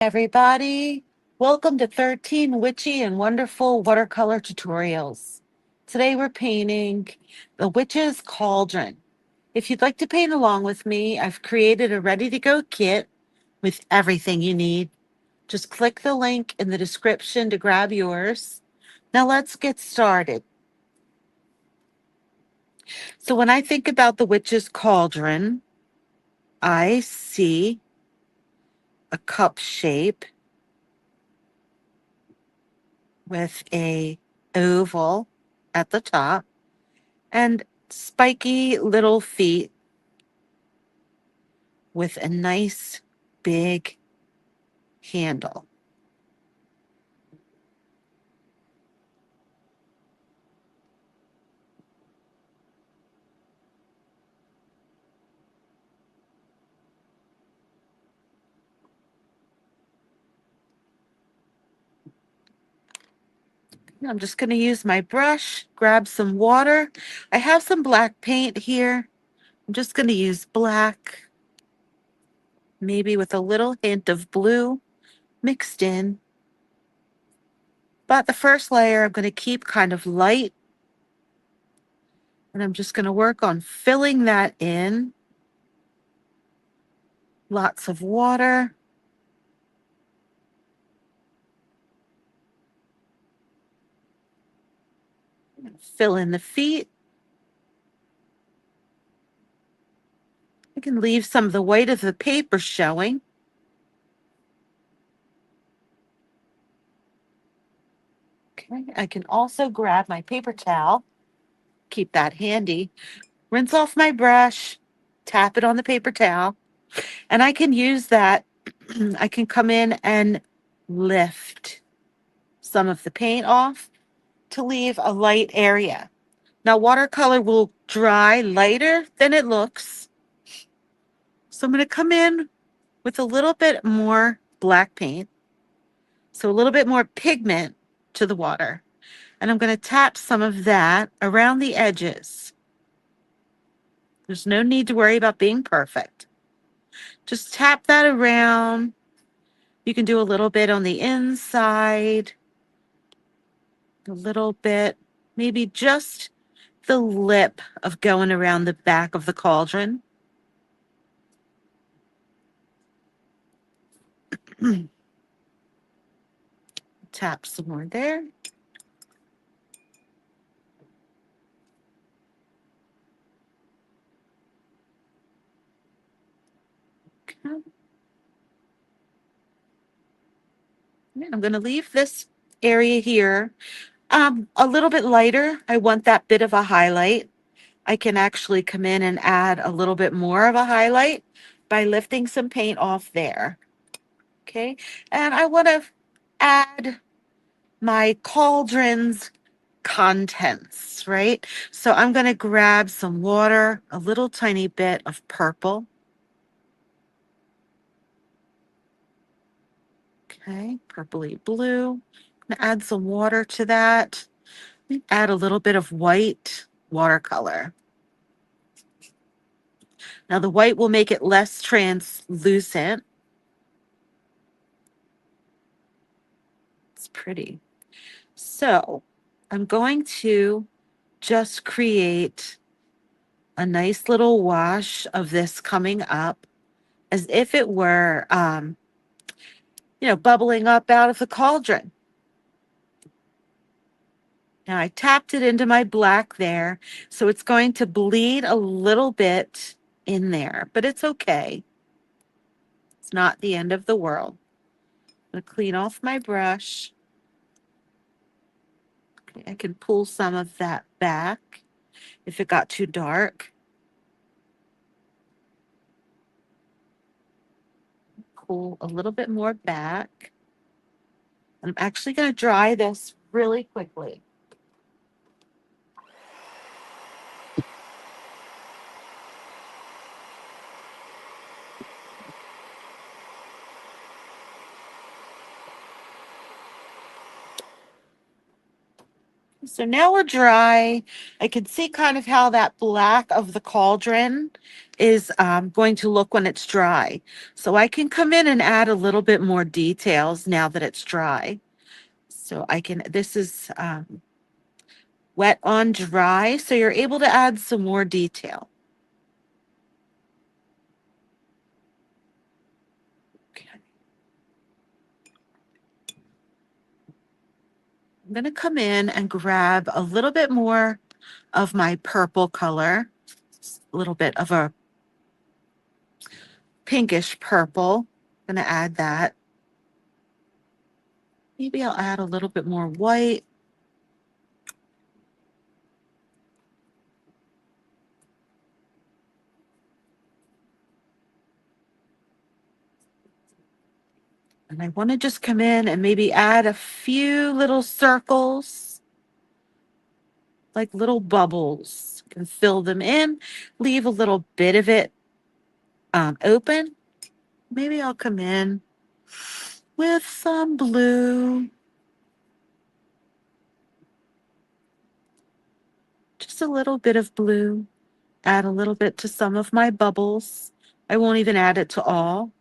Everybody, welcome to 13 Witchy and Wonderful Watercolor Tutorials. Today we're painting the Witch's Cauldron. If you'd like to paint along with me, I've created a ready-to-go kit with everything you need. Just click the link in the description to grab yours. Now let's get started. So when I think about the Witch's Cauldron, I see a cup shape with a oval at the top and spiky little feet with a nice big handle. I'm just going to use my brush, grab some water. I have some black paint here. I'm just going to use black, maybe with a little hint of blue mixed in. But the first layer I'm going to keep kind of light. And I'm just going to work on filling that in. Lots of water. Fill in the feet. I can leave some of the white of the paper showing. Okay, I can also grab my paper towel, keep that handy, rinse off my brush, tap it on the paper towel, and I can use that. I can come in and lift some of the paint off to leave a light area. Now, watercolor will dry lighter than it looks. So I'm going to come in with a little bit more black paint, so a little bit more pigment to the water. And I'm going to tap some of that around the edges. There's no need to worry about being perfect. Just tap that around. You can do a little bit on the inside, a little bit, maybe just the lip of going around the back of the cauldron. Tap some more there. Okay. I'm going to leave this area here a little bit lighter. I want that bit of a highlight. I can actually come in and add a little bit more of a highlight by lifting some paint off there. Okay, and I want to add my cauldron's contents, right? So I'm going to grab some water, a little tiny bit of purple. Okay, purpley blue. I'm going to add some water to that. Add a little bit of white watercolor. Now the white will make it less translucent. It's pretty. So I'm going to just create a nice little wash of this coming up as if it were, bubbling up out of the cauldron. Now I tapped it into my black there, so it's going to bleed a little bit in there, but it's okay. It's not the end of the world. I'm going to clean off my brush. Okay, I can pull some of that back if it got too dark. Pull a little bit more back. I'm actually going to dry this really quickly. So now we're dry. I can see kind of how that black of the cauldron is going to look when it's dry. So I can come in and add a little bit more details now that it's dry. So I can, this is wet on dry, so you're able to add some more detail. Okay. I'm going to come in and grab a little bit more of my purple color, a little bit of a pinkish purple. I'm going to add that. Maybe I'll add a little bit more white. And I want to just come in and maybe add a few little circles, like little bubbles. You can fill them in, leave a little bit of it open. Maybe I'll come in with some blue. Just a little bit of blue. Add a little bit to some of my bubbles. I won't even add it to all.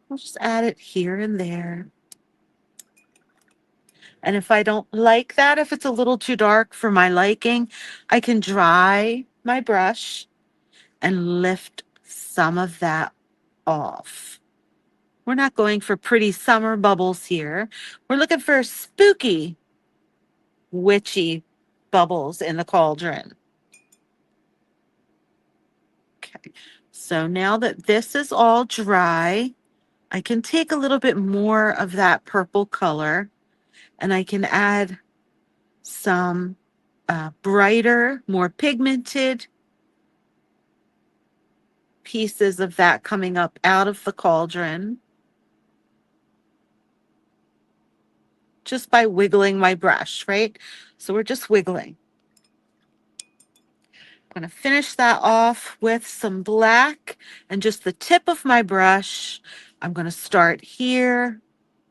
I'll just add it here and there. And if I don't like that, if it's a little too dark for my liking, I can dry my brush and lift some of that off. We're not going for pretty summer bubbles here. We're looking for spooky, witchy bubbles in the cauldron. Okay, so now that this is all dry, I can take a little bit more of that purple color and I can add some brighter, more pigmented pieces of that coming up out of the cauldron just by wiggling my brush, right? So we're just wiggling. I'm going to finish that off with some black and just the tip of my brush. I'm going to start here,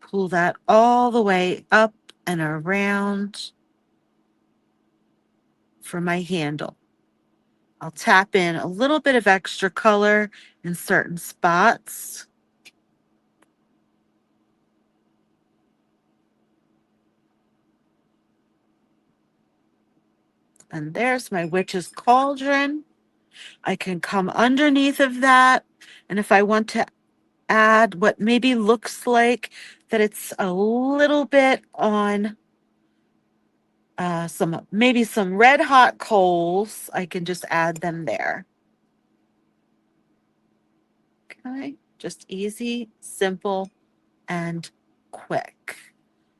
pull that all the way up and around for my handle. I'll tap in a little bit of extra color in certain spots. And there's my witch's cauldron. I can come underneath of that. And if I want to add what maybe looks like that it's a little bit on maybe some red hot coals, I can just add them there. Okay, just easy, simple, and quick.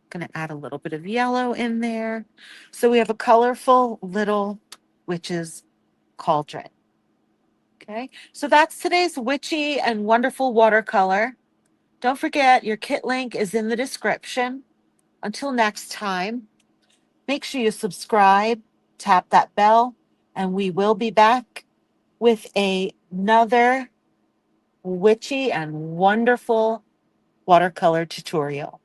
Going to add a little bit of yellow in there. So we have a colorful little witch's cauldron. Okay, so that's today's witchy and wonderful watercolor. Don't forget your kit link is in the description. Until next time, make sure you subscribe, tap that bell, and we will be back with another witchy and wonderful watercolor tutorial.